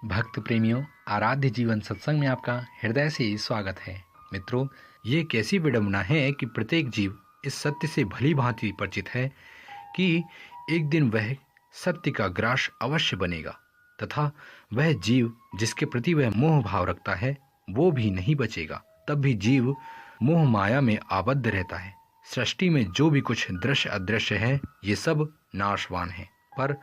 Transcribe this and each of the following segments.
भक्त प्रेमियों, आराध्य जीवन सत्संग में आपका हृदय से स्वागत है। मित्रों, ये कैसी विडंबना है कि प्रत्येक जीव इस सत्य से भली भांति परिचित है कि एक दिन वह सत्य का ग्रास अवश्य बनेगा तथा वह जीव जिसके प्रति वह मोह भाव रखता है वो भी नहीं बचेगा। तब भी जीव मोह माया में आबद्ध रहता है। सृष्टि में जो भी कुछ दृश्य अदृश्य है ये सब नाशवान है, पर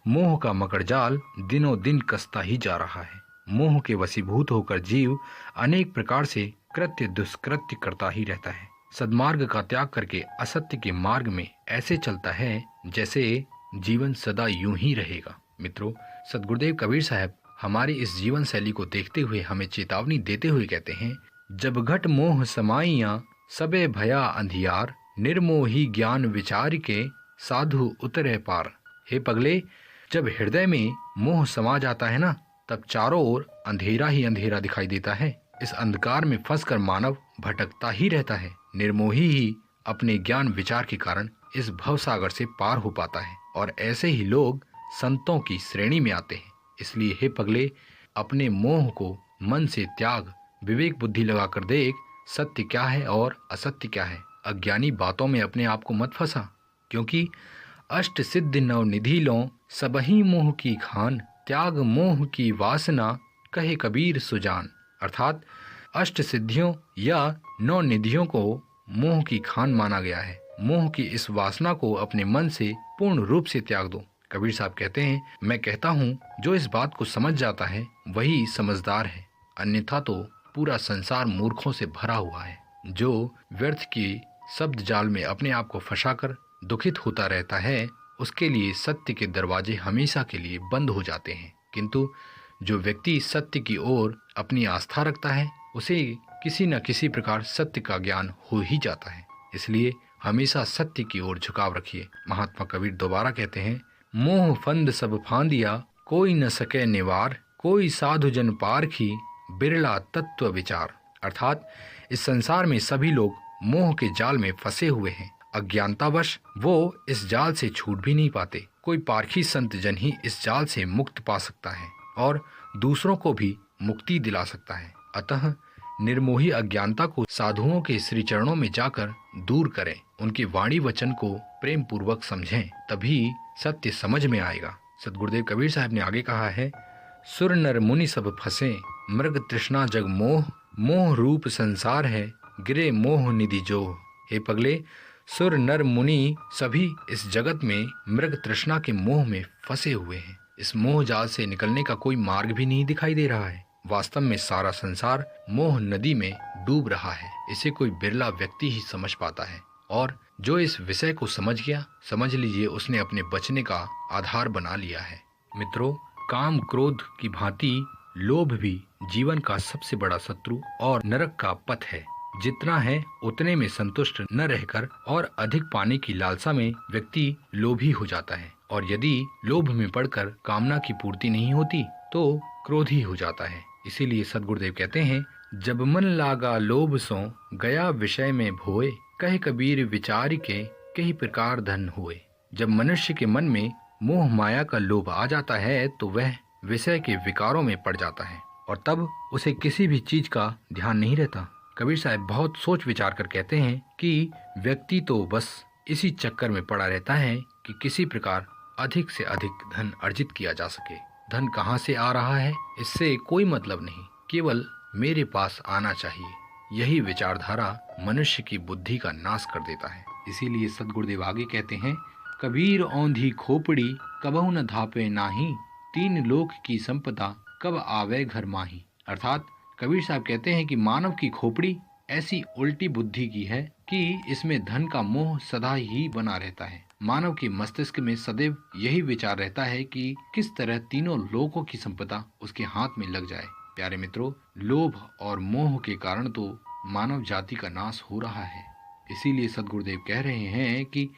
मोह का मकड़जाल दिनों दिन कसता ही जा रहा है। मोह के वशीभूत होकर जीव अनेक प्रकार से कृत्य दुष्कृत्य करता ही रहता है। सद्मार्ग का त्याग करके असत्य के मार्ग में ऐसे चलता है जैसे जीवन सदा यूं ही रहेगा। मित्रों, सद्गुरुदेव कबीर साहब हमारी इस जीवन शैली को देखते हुए हमें चेतावनी देते हुए कहते हैं, जब घट मोह समाइया सबे भया अंधियार, निर्मोही ज्ञान विचार के साधु उतरे पार। हे पगले, जब हृदय में मोह समा जाता है ना, तब चारों ओर अंधेरा ही अंधेरा दिखाई देता है। इस अंधकार में फंसकर मानव भटकता ही रहता है। निर्मोही ही अपने ज्ञान विचार के कारण इस भवसागर से पार हो पाता है और ऐसे ही लोग संतों की श्रेणी में आते हैं। इसलिए हे पगले, अपने मोह को मन से त्याग, विवेक बुद्धि लगाकर देख सत्य क्या है और असत्य क्या है। अज्ञानी बातों में अपने आप को मत फंसा, क्योंकि अष्ट सिद्ध नव निधि लो सबही मोह की खान, त्याग मोह की वासना कहे कबीर सुजान। अर्थात अष्ट सिद्धियों या नौ निधियों को मोह की खान माना गया है। मोह की इस वासना को अपने मन से पूर्ण रूप से त्याग दो। कबीर साहब कहते हैं, मैं कहता हूँ जो इस बात को समझ जाता है वही समझदार है, अन्यथा तो पूरा संसार मूर्खों से भरा हुआ है जो व्यर्थ की शब्द जाल में अपने आप को फंसाकर दुखित होता रहता है। उसके लिए सत्य के दरवाजे हमेशा के लिए बंद हो जाते हैं। किंतु जो व्यक्ति सत्य की ओर अपनी आस्था रखता है उसे किसी न किसी प्रकार सत्य का ज्ञान हो ही जाता है। इसलिए हमेशा सत्य की ओर झुकाव रखिए। महात्मा कबीर दोबारा कहते हैं, मोह फंद सब फांदिया कोई न सके निवार, कोई साधु जन पारखी बिरला तत्व विचार। अर्थात इस संसार में सभी लोग मोह के जाल में फंसे हुए हैं। अज्ञानतावश वो इस जाल से छूट भी नहीं पाते। कोई पारखी संत जन ही इस जाल से मुक्त पा सकता है और दूसरों को भी मुक्ति दिला सकता है। अतः निर्मोही अज्ञानता को साधुओं के श्री चरणों में जाकर दूर करें, उनके वाणी वचन को प्रेम पूर्वक समझें, तभी सत्य समझ में आएगा। सद्गुरुदेव कबीर साहब ने आगे कहा है, सुर नर मुनि सब फंसे, मृग तृष्णा जग मोह, मोह रूप संसार है, गिरे मोह निधि जोह। हे पगले, सुर नर मुनि सभी इस जगत में मृग तृष्णा के मोह में फंसे हुए हैं। इस मोह जाल से निकलने का कोई मार्ग भी नहीं दिखाई दे रहा है। वास्तव में सारा संसार मोह नदी में डूब रहा है। इसे कोई बिरला व्यक्ति ही समझ पाता है, और जो इस विषय को समझ गया, समझ लीजिए उसने अपने बचने का आधार बना लिया है। मित्रों, काम क्रोध की भांति लोभ भी जीवन का सबसे बड़ा शत्रु और नरक का पथ है। जितना है उतने में संतुष्ट न रहकर और अधिक पाने की लालसा में व्यक्ति लोभी हो जाता है, और यदि लोभ में पड़कर कामना की पूर्ति नहीं होती तो क्रोधी हो जाता है। इसीलिए सद्गुरुदेव कहते हैं, जब मन लागा लोभ सो गया विषय में भोए, कहे कबीर विचार के कई प्रकार धन हुए। जब मनुष्य के मन में मोह माया का लोभ आ जाता है तो वह विषय के विकारों में पड़ जाता है और तब उसे किसी भी चीज का ध्यान नहीं रहता। कबीर साहब बहुत सोच विचार कर कहते हैं कि व्यक्ति तो बस इसी चक्कर में पड़ा रहता है कि किसी प्रकार अधिक से अधिक धन अर्जित किया जा सके। धन कहाँ से आ रहा है इससे कोई मतलब नहीं, केवल मेरे पास आना चाहिए। यही विचारधारा मनुष्य की बुद्धि का नाश कर देता है। इसीलिए सद्गुरुदेव आगे कहते हैं, कबीर औंधी खोपड़ी कबहु न धापे नाही, तीन लोक की संपदा कब आवे घर माही। अर्थात कबीर साहब कहते हैं कि मानव की खोपड़ी ऐसी उल्टी बुद्धि की है कि इसमें धन का मोह सदा ही बना रहता है। मानव के मस्तिष्क में सदैव यही विचार रहता है कि किस तरह तीनों लोकों की संपदा उसके हाथ में लग जाए। प्यारे मित्रों, लोभ और मोह के कारण तो मानव जाति का नाश हो रहा है। इसीलिए सद्गुरुदेव कह रहे हैं कि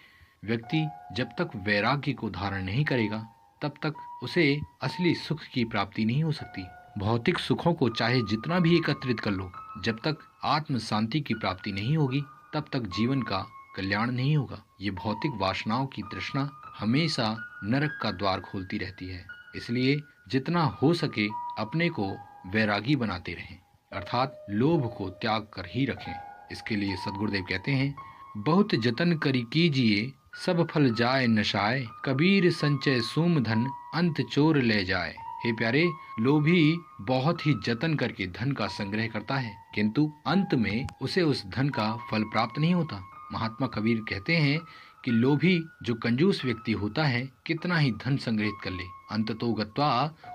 व्यक्ति जब तक वैराग्य को धारण नहीं करेगा तब तक उसे असली सुख की प्राप्ति नहीं हो सकती। भौतिक सुखों को चाहे जितना भी एकत्रित कर लो, जब तक आत्म शांति की प्राप्ति नहीं होगी तब तक जीवन का कल्याण नहीं होगा। ये भौतिक वासनाओं की तृष्णा हमेशा नरक का द्वार खोलती रहती है। इसलिए जितना हो सके अपने को वैरागी बनाते रहें, अर्थात लोभ को त्याग कर ही रखें। इसके लिए सद्गुरुदेव कहते हैं, बहुत जतन करी कीजिए सब फल जाए नशाए, कबीर संचय सूम धन अंत चोर ले जाए। हे प्यारे, लोभी बहुत ही जतन करके धन का संग्रह करता है, किंतु अंत में उसे उस धन का फल प्राप्त नहीं होता। महात्मा कबीर कहते हैं कि लोभी जो कंजूस व्यक्ति होता है, कितना ही धन संग्रहित कर ले, अंततो गत्वा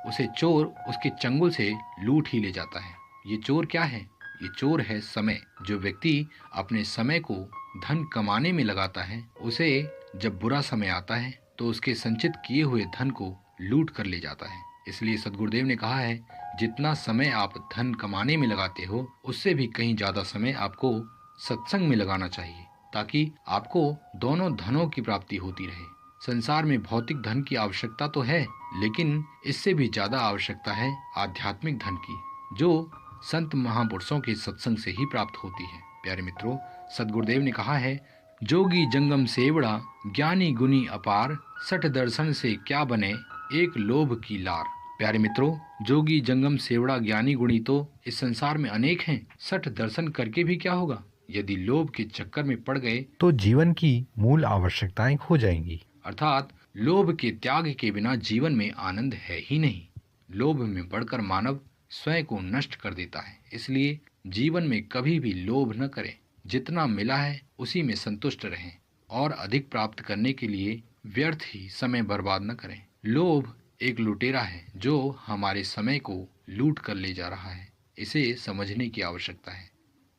उसे चोर उसके चंगुल से लूट ही ले जाता है। ये चोर क्या है? ये चोर है समय। जो व्यक्ति अपने समय को धन कमाने में लगाता है, उसे जब बुरा समय आता है तो उसके संचित किए हुए धन को लूट कर ले जाता है। इसलिए सद्गुरुदेव ने कहा है, जितना समय आप धन कमाने में लगाते हो, उससे भी कहीं ज्यादा समय आपको सत्संग में लगाना चाहिए, ताकि आपको दोनों धनों की प्राप्ति होती रहे। संसार में भौतिक धन की आवश्यकता तो है, लेकिन इससे भी ज्यादा आवश्यकता है आध्यात्मिक धन की, जो संत महापुरुषों के सत्संग से ही प्राप्त होती है। प्यारे मित्रों, सद्गुरुदेव ने कहा है, जोगी जंगम सेवड़ा ज्ञानी गुनी अपार, सठ दर्शन से क्या बने एक लोभ की लार। प्यारे मित्रों, जोगी जंगम सेवड़ा ज्ञानी गुणी तो इस संसार में अनेक हैं, सठ दर्शन करके भी क्या होगा? यदि लोभ के चक्कर में पड़ गए तो जीवन की मूल आवश्यकताएं खो जाएंगी। अर्थात लोभ के त्याग के बिना जीवन में आनंद है ही नहीं। लोभ में पड़कर मानव स्वयं को नष्ट कर देता है। इसलिए जीवन में कभी भी लोभ न करें। जितना मिला है उसी में संतुष्ट रहें और अधिक प्राप्त करने के लिए व्यर्थ ही समय बर्बाद न करें। लोभ एक लुटेरा है जो हमारे समय को लूट कर ले जा रहा है। इसे समझने की आवश्यकता है।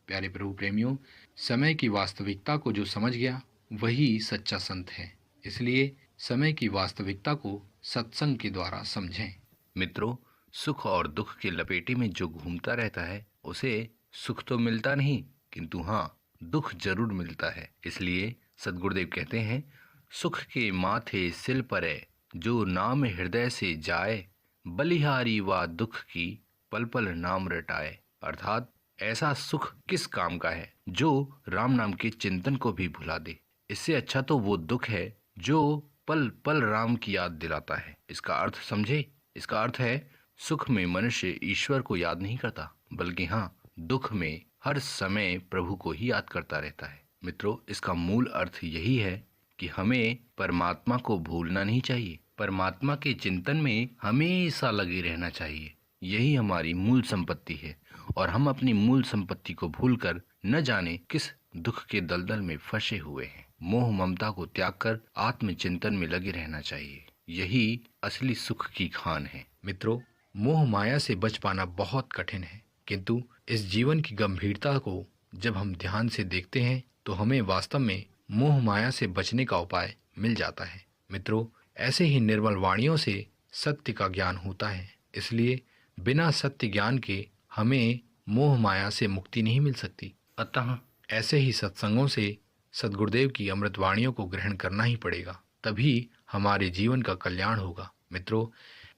प्यारे प्रभु प्रेमियों, समय की वास्तविकता को जो समझ गया वही सच्चा संत है। इसलिए समय की वास्तविकता को सत्संग के द्वारा समझें। मित्रों, सुख और दुख के लपेटे में जो घूमता रहता है उसे सुख तो मिलता नहीं, किंतु हाँ, दुख जरूर मिलता है। इसलिए सद्गुरुदेव कहते हैं, सुख के माथे सिल परे जो नाम हृदय से जाए, बलिहारी व दुख की पल पल नाम रटाए। अर्थात ऐसा सुख किस काम का है जो राम नाम के चिंतन को भी भुला दे। इससे अच्छा तो वो दुख है जो पल पल राम की याद दिलाता है। इसका अर्थ समझे। इसका अर्थ है, सुख में मनुष्य ईश्वर को याद नहीं करता, बल्कि हाँ, दुख में हर समय प्रभु को ही याद करता रहता है। मित्रों, इसका मूल अर्थ यही है कि हमें परमात्मा को भूलना नहीं चाहिए। परमात्मा के चिंतन में हमेशा लगे रहना चाहिए। यही हमारी मूल संपत्ति है और हम अपनी मूल संपत्ति को भूलकर न जाने किस दुख के दलदल में फंसे हुए हैं। मोह ममता को त्याग कर आत्मचिंतन में लगे रहना चाहिए। यही असली सुख की खान है। मित्रों, मोह माया से बच पाना बहुत कठिन है, किंतु इस जीवन की गंभीरता को जब हम ध्यान से देखते हैं तो हमें वास्तव में मोह माया से बचने का उपाय मिल जाता है। मित्रों, ऐसे ही निर्मल वाणियों से सत्य का ज्ञान होता है। इसलिए बिना सत्य ज्ञान के हमें मोह माया से मुक्ति नहीं मिल सकती। अतः ऐसे ही सत्संगों से सद्गुरुदेव की अमृत वाणियों को ग्रहण करना ही पड़ेगा, तभी हमारे जीवन का कल्याण होगा। मित्रों,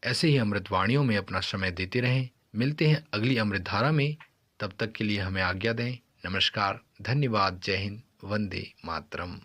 ऐसे ही अमृत वाणियों में अपना समय देते रहें। मिलते हैं अगली अमृत धारा में। तब तक के लिए हमें आज्ञा दें। नमस्कार, धन्यवाद, जय हिंद, वंदे मातरम।